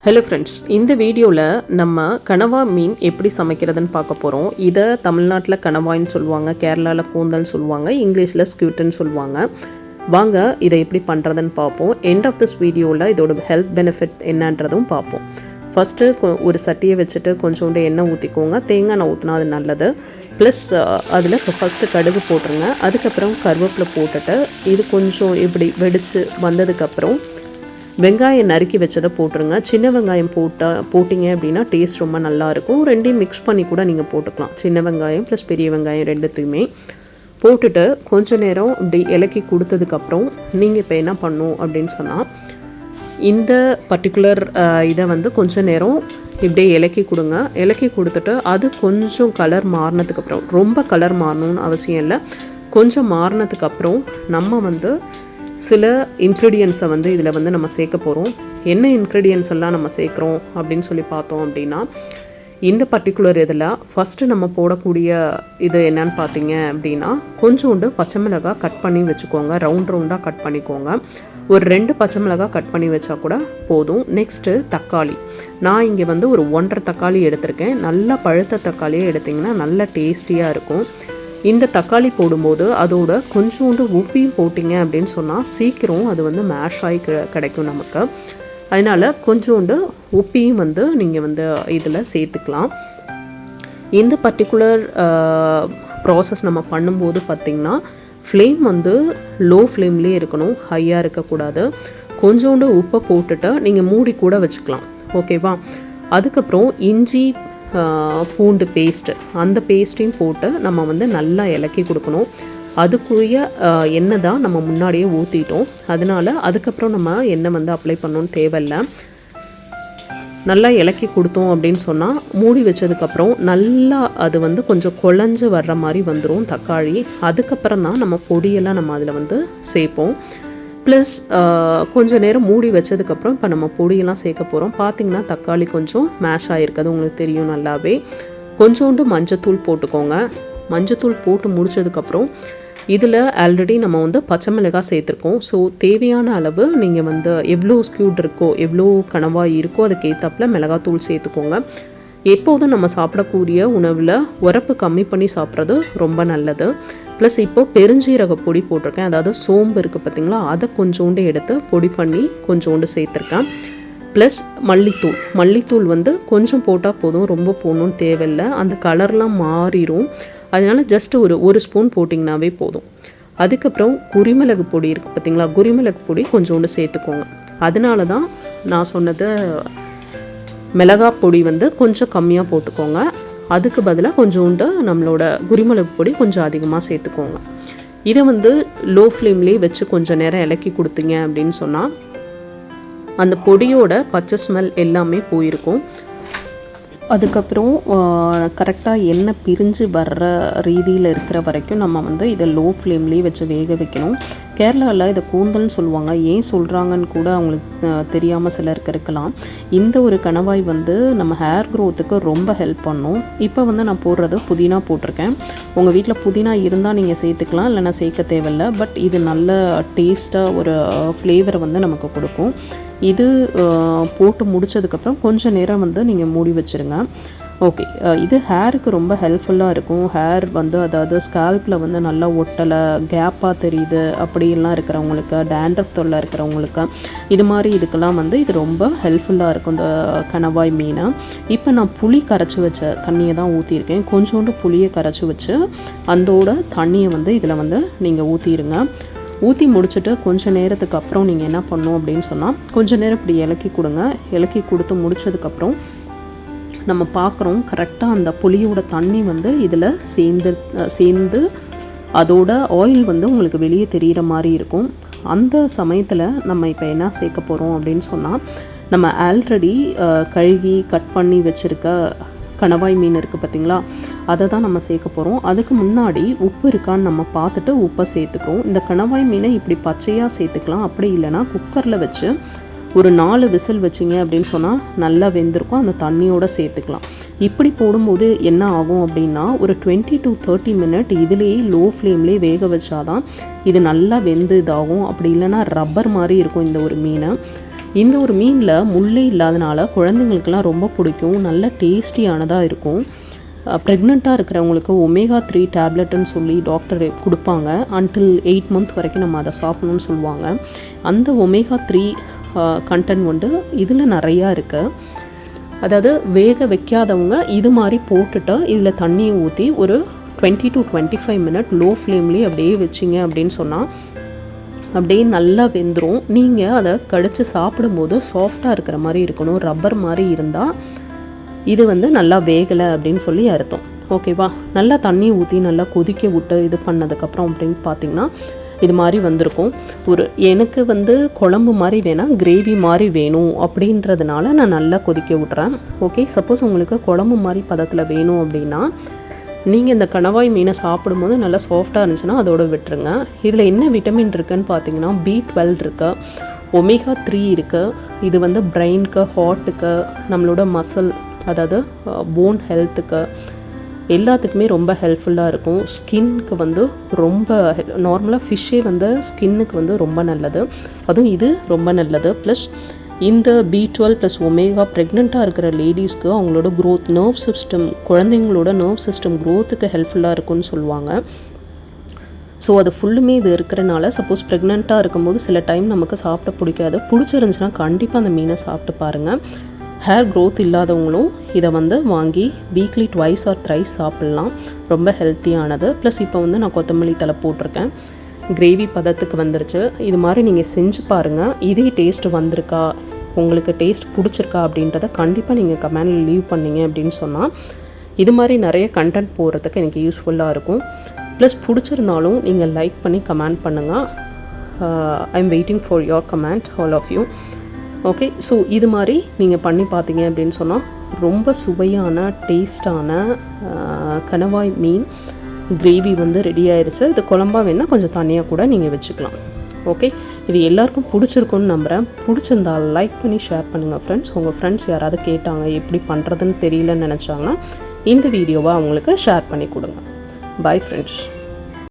Hello friends, இந்த வீடியோவில் நம்ம கனவா மீன் எப்படி சமைக்கிறதுன்னு பார்க்க போகிறோம். இதை தமிழ்நாட்டில் கனவாயின்னு சொல்லுவாங்க, கேரளாவில் கூந்தல்னு சொல்லுவாங்க, இங்கிலீஷில் ஸ்க்யூட்டுன்னு சொல்லுவாங்க. வாங்க இதை எப்படி பண்ணுறதுன்னு பார்ப்போம். எண்ட் ஆஃப் திஸ் வீடியோவில் இதோட ஹெல்த் பெனிஃபிட் என்னன்றதும் பார்ப்போம். ஃபஸ்ட்டு ஒரு சட்டியை வச்சுட்டு கொஞ்சோண்டு எண்ணெய் ஊற்றிக்கோங்க. தேங்காய் எண்ணெய் ஊற்றினா அது நல்லது. ப்ளஸ் அதில் ஃபஸ்ட்டு கடுகு போட்டுருங்க. அதுக்கப்புறம் கருவேப்பிலை போட்டுட்டு இது கொஞ்சம் இப்படி வெடித்து வந்ததுக்கப்புறம் வெங்காயம் நறுக்கி வச்சதை போட்டுருங்க. சின்ன வெங்காயம் போட்டிங்க அப்படின்னா டேஸ்ட் ரொம்ப நல்லாயிருக்கும். ரெண்டையும் மிக்ஸ் பண்ணி கூட நீங்கள் போட்டுக்கலாம். சின்ன வெங்காயம் ப்ளஸ் பெரிய வெங்காயம் ரெண்டுத்தையுமே போட்டுட்டு கொஞ்சம் நேரம் இப்படி இலக்கி கொடுத்ததுக்கப்புறம் நீங்கள் இப்போ என்ன பண்ணணும் அப்படின்னு சொன்னால், இந்த பர்டிகுலர் இதை கொஞ்சம் நேரம் இப்படியே இலக்கி கொடுங்க. இலக்கி கொடுத்துட்டு அது கொஞ்சம் கலர் மாறினதுக்கப்புறம், ரொம்ப கலர் மாறணும்னு அவசியம் இல்லை, கொஞ்சம் மாறினதுக்கப்புறம் நம்ம சில இன்க்ரீடியன்ஸை இதில் நம்ம சேர்க்க போகிறோம். என்ன இன்க்ரீடியன்ஸ் எல்லாம் நம்ம சேர்க்குறோம் அப்படின்னு சொல்லி பார்த்தோம் அப்படின்னா, இந்த பர்டிகுலர் இதில் ஃபஸ்ட்டு நம்ம போடக்கூடிய இது என்னன்னு பார்த்தீங்க அப்படின்னா, கொஞ்சோண்டு பச்சை மிளகாய் கட் பண்ணி வச்சுக்கோங்க. ரவுண்டாக கட் பண்ணிக்கோங்க. ஒரு 2 பச்சை மிளகாய் கட் பண்ணி வச்சா கூட போதும். நெக்ஸ்ட்டு தக்காளி. நான் இங்கே ஒரு 1.5 தக்காளி எடுத்திருக்கேன். நல்லா பழுத்த தக்காளியே எடுத்திங்கன்னா நல்ல டேஸ்டியாக இருக்கும். இந்த தக்காளி போடும்போது அதோட கொஞ்சோண்டு உப்பையும் போட்டிங்க அப்படின்னு சொன்னால் சீக்கிரம் அது மேஷ் ஆகி கிடைக்கும் நமக்கு. அதனால் கொஞ்சோண்டு உப்பையும் நீங்கள் இதில் சேர்த்துக்கலாம். இந்த பர்டிகுலர் ப்ராசஸ் நம்ம பண்ணும்போது பார்த்திங்கன்னா ஃப்ளேம் லோ ஃப்ளேம்லேயே இருக்கணும், ஹையாக இருக்கக்கூடாது. கொஞ்சோண்டு உப்பை போட்டுட்டு நீங்கள் மூடி கூட வச்சுக்கலாம். ஓகேவா? அதுக்கப்புறம் இஞ்சி பூண்டு பேஸ்ட்டு, அந்த பேஸ்ட்டையும் போட்டு நம்ம நல்லா இலக்கி கொடுக்கணும். அதுக்குரிய எண்ணெய் தான் நம்ம முன்னாடியே ஊற்றிட்டோம். அதனால் அதுக்கப்புறம் நம்ம எண்ணெய் அப்ளை பண்ணணும்னு தேவையில்லை. நல்லா இலக்கி கொடுத்தோம் அப்படின்னு சொன்னால் மூடி வச்சதுக்கப்புறம் நல்லா அது கொஞ்சம் குழஞ்சி வர்ற மாதிரி வந்துடும் தக்காளி. அதுக்கப்புறம் தான் நம்ம பொடியெல்லாம் நம்ம அதில் சேர்ப்போம். ப்ளஸ் கொஞ்சம் நேரம் மூடி வச்சதுக்கப்புறம் இப்போ நம்ம பொடியெல்லாம் சேர்க்க போகிறோம். பார்த்திங்கன்னா தக்காளி கொஞ்சம் மேஷ் ஆகிருக்கிறது உங்களுக்கு தெரியும் நல்லாவே. கொஞ்சோண்டு மஞ்சத்தூள் போட்டுக்கோங்க. மஞ்சத்தூள் போட்டு முடிச்சதுக்கப்புறம் இதில் ஆல்ரெடி நம்ம பச்சை மிளகாய் சேர்த்துருக்கோம். ஸோ தேவையான அளவு நீங்கள் எவ்வளோ ஸ்க்யூட் இருக்கோ, எவ்வளோ கனவாய் இருக்கோ அதுக்கேற்றாப்புல மிளகாத்தூள் சேர்த்துக்கோங்க. எப்போதும் நம்ம சாப்பிடக்கூடிய உணவில் உரப்பு கம்மி பண்ணி சாப்பிட்றது ரொம்ப நல்லது. ப்ளஸ் இப்போது பெருஞ்சீரக பொடி போட்டிருக்கேன். அதாவது சோம்பு இருக்குது பார்த்திங்களா, அதை கொஞ்சோண்டு எடுத்து பொடி பண்ணி கொஞ்சோண்டு சேர்த்துருக்கேன். ப்ளஸ் மல்லித்தூள் கொஞ்சம் போட்டால் போதும், ரொம்ப போடணும்னு தேவையில்லை. அந்த கலர்லாம் மாறிடும். அதனால ஜஸ்ட் ஒரு ஸ்பூன் போட்டிங்கனாவே போதும். அதுக்கப்புறம் குருமிளகு பொடி இருக்குது பார்த்திங்களா, குருமிளகு பொடி கொஞ்சோண்டு சேர்த்துக்கோங்க. அதனால தான் நான் சொன்னது, மிளகாய் பொடி கொஞ்சம் கம்மியாக போட்டுக்கோங்க. அதுக்கு பதிலாக கொஞ்சோண்டு நம்மளோட குருமிளகு பொடி கொஞ்சம் அதிகமாக சேர்த்துக்கோங்க. இதை லோ ஃப்ளேம்லேயே வச்சு கொஞ்சம் நேரம் இலக்கி கொடுத்தீங்க அப்படின்னு சொன்னால் அந்த பொடியோட பச்சை ஸ்மெல் எல்லாமே போயிருக்கும். அதுக்கப்புறம் கரெக்டாக எண்ணெய் பிரிஞ்சு வர்ற ரீதியில் இருக்கிற வரைக்கும் நம்ம இதை லோ ஃப்ளேம்லேயே வச்சு வேக வைக்கணும். கேரளாவில் இதை கூந்தல்னு சொல்லுவாங்க. ஏன் சொல்கிறாங்கன்னு கூட அவங்களுக்கு தெரியாமல் சிலருக்கு இருக்கலாம். இந்த ஒரு கணவாய் நம்ம ஹேர் க்ரோத்துக்கு ரொம்ப ஹெல்ப் பண்ணும். இப்போ நான் போடுறது புதினா போட்டிருக்கேன். உங்கள் வீட்டில் புதினா இருந்தால் நீங்கள் சேர்த்துக்கலாம், இல்லைனா சேர்க்க தேவையில்லை. பட் இது நல்ல டேஸ்ட்டாக ஒரு ஃப்ளேவரை நமக்கு கொடுக்கும். இது போட்டு முடித்ததுக்கப்புறம் கொஞ்சம் நேரம் நீங்கள் மூடி வச்சுருங்க. ஓகே, இது ஹேருக்கு ரொம்ப ஹெல்ப்ஃபுல்லாக இருக்கும். ஹேர் அதாவது ஸ்கால்பில் நல்லா ஒட்டலை, கேப்பாக தெரியுது அப்படிலாம் இருக்கிறவங்களுக்கு, டேண்ட்ரஃப் தொல்லை இருக்கிறவங்களுக்கு, இது மாதிரி இதுக்கெல்லாம் இது ரொம்ப ஹெல்ப்ஃபுல்லாக இருக்கும் இந்த கணவாய் மீனை. இப்போ நான் புளி கரைச்சி வச்ச தண்ணியை தான் ஊற்றிருக்கேன். கொஞ்சோண்டு புளியை கரைச்சி வச்சு அதோட தண்ணியை இதில் நீங்கள் ஊற்றிடுங்க. ஊற்றி முடிச்சுட்டு கொஞ்சம் நேரத்துக்கு அப்புறம் நீங்கள் என்ன பண்ணணும் அப்படின்னு சொன்னால், கொஞ்சம் நேரம் இப்படி இலக்கி கொடுங்க. இலக்கி கொடுத்து முடித்ததுக்கப்புறம் நம்ம பார்க்குறோம் கரெக்டாக அந்த புளியோட தண்ணி இதில் சேர்ந்து அதோட ஆயில் உங்களுக்கு வெளியே தெரிகிற மாதிரி இருக்கும். அந்த சமயத்தில் நம்ம இப்போ என்ன சேர்க்க போகிறோம் அப்படின்னு சொன்னால், நம்ம ஆல்ரெடி கழுகி கட் பண்ணி வச்சுருக்க கணவாய் மீன் இருக்குது பார்த்திங்களா, அதை தான் நம்ம சேர்க்க போகிறோம். அதுக்கு முன்னாடி உப்பு இருக்கான்னு நம்ம பார்த்துட்டு உப்பை சேர்த்துக்கிறோம். இந்த கணவாய் மீனை இப்படி பச்சையாக சேர்த்துக்கலாம். அப்படி இல்லைனா குக்கரில் வச்சு ஒரு 4 விசில் வச்சிங்க அப்படின்னு சொன்னால் நல்லா வெந்திருக்கும். அந்த தண்ணியோடு சேர்த்துக்கலாம். இப்படி போடும்போது என்ன ஆகும் அப்படின்னா, ஒரு 20 to 30 மினிட் இதிலேயே லோ ஃப்ளேம்லேயே வேக வச்சாதான் இது நல்லா வெந்து இதாகும். அப்படி இல்லைனா ரப்பர் மாதிரி இருக்கும் இந்த ஒரு மீனை. இந்த ஒரு மீனில் முள்ளே இல்லாதனால குழந்தைங்களுக்கெல்லாம் ரொம்ப பிடிக்கும். நல்ல டேஸ்டியானதாக இருக்கும். ப்ரெக்னெண்ட்டாக இருக்கிறவங்களுக்கு ஒமேகா 3 டேப்லெட்டுன்னு சொல்லி டாக்டர் கொடுப்பாங்க. அன்டில் 8 மந்த் வரைக்கும் நம்ம அதை சாப்பிடணும்னு சொல்லுவாங்க. அந்த ஒமேகா 3 கண்டென்ட் இதில் நிறையா இருக்குது. அதாவது வேக வைக்காதவங்க இது மாதிரி போட்டுட்டு இதில் தண்ணியை ஊற்றி ஒரு 20 to 25 மினிட் லோ ஃப்ளேம்லேயே அப்படியே வச்சிங்க அப்படின்னு சொன்னால் அப்படியே நல்லா வெந்துடும். நீங்கள் அதை கடித்து சாப்பிடும்போது சாஃப்டாக இருக்கிற மாதிரி இருக்கணும். ரப்பர் மாதிரி இருந்தால் இது நல்லா வேகலை அப்படின்னு சொல்லி அர்த்தம். ஓகேவா? நல்லா தண்ணி ஊற்றி நல்லா கொதிக்க விட்டு இது பண்ணதுக்கப்புறம் அப்படின்னு பார்த்திங்கன்னா இது மாதிரி வந்திருக்கும். எனக்கு குழம்பு மாதிரி வேணாம், கிரேவி மாதிரி வேணும் அப்படின்றதுனால நான் நல்லா கொதிக்க விட்றேன். ஓகே, சப்போஸ் உங்களுக்கு குழம்பு மாதிரி பதத்தில் வேணும் அப்படின்னா நீங்கள் இந்த கணவாய் மீனை சாப்பிடும்போது நல்லா சாஃப்டாக இருந்துச்சுன்னா அதோடு விட்டுருங்க. இதில் என்ன விட்டமின் இருக்குதுன்னு பார்த்தீங்கன்னா B12 இருக்குது, ஒமேகா 3 இருக்குது. இது பிரெயினுக்கு, ஹார்ட்டுக்கு, நம்மளோட மசில் அதாவது போன் ஹெல்த்துக்கு எல்லாத்துக்குமே ரொம்ப ஹெல்ப்ஃபுல்லாக இருக்கும். ஸ்கின்னுக்கு ரொம்ப நார்மலாக ஃபிஷ்ஷே ஸ்கின்னுக்கு ரொம்ப நல்லது. அதுவும் இது ரொம்ப நல்லது. ப்ளஸ் இந்த B12 ப்ளஸ் ஒமேகா ப்ரெக்னெண்ட்டாக இருக்கிற லேடிஸ்க்கு அவங்களோட க்ரோத், நர்வ் சிஸ்டம், குழந்தைங்களோட நர்வ் சிஸ்டம் க்ரோத்துக்கு ஹெல்ப்ஃபுல்லாக இருக்கும்னு சொல்லுவாங்க. ஸோ அது ஃபுல்லுமே இது இருக்கிறனால சப்போஸ் ப்ரெக்னெண்ட்டாக இருக்கும்போது சில டைம் நமக்கு சாப்பிட பிடிச்சிருந்துச்சுன்னா கண்டிப்பாக அந்த மீனை சாப்பிட்டு பாருங்கள். ஹேர் க்ரோத் இல்லாதவங்களும் இதை வாங்கி வீக்லி 2 or 3 சாப்பிட்லாம். ரொம்ப ஹெல்த்தியானது. ப்ளஸ் இப்போ நான் கொத்தமல்லி தழை போட்டிருக்கேன். கிரேவி பதத்துக்கு வந்துருச்சு. இது மாதிரி நீங்கள் செஞ்சு பாருங்கள். இதே டேஸ்ட்டு வந்திருக்கா, உங்களுக்கு டேஸ்ட் பிடிச்சிருக்கா அப்படின்றத கண்டிப்பாக நீங்கள் கமெண்டில் லீவ் பண்ணிங்க அப்படின்னு சொன்னால் இது மாதிரி நிறைய கண்டென்ட் போடுறதுக்கு எனக்கு யூஸ்ஃபுல்லாக இருக்கும். ப்ளஸ் பிடிச்சிருந்தாலும் நீங்கள் லைக் பண்ணி கமெண்ட் பண்ணுங்கள். I am waiting for your comment, all of you. Okay, so இது மாதிரி நீங்கள் பண்ணி பார்த்தீங்க அப்படின்னு சொன்னால் ரொம்ப சுவையான டேஸ்டான கணவாய் மீன் கிரேவி ரெடி ஆயிடுச்சு. இது குழம்பா வேணால் கொஞ்சம் தனியாக கூட நீங்கள் வச்சுக்கலாம். ஓகே, இது எல்லாருக்கும் பிடிச்சிருக்குன்னு நம்புகிறேன். பிடிச்சிருந்தால் லைக் பண்ணி ஷேர் பண்ணுங்கள் ஃப்ரெண்ட்ஸ். உங்கள் ஃப்ரெண்ட்ஸ் யாராவது கேட்டாங்க எப்படி பண்ணுறதுன்னு தெரியலன்னு நினச்சாங்கன்னா இந்த வீடியோவை அவங்களுக்கு ஷேர் பண்ணி கொடுங்க. Bye friends.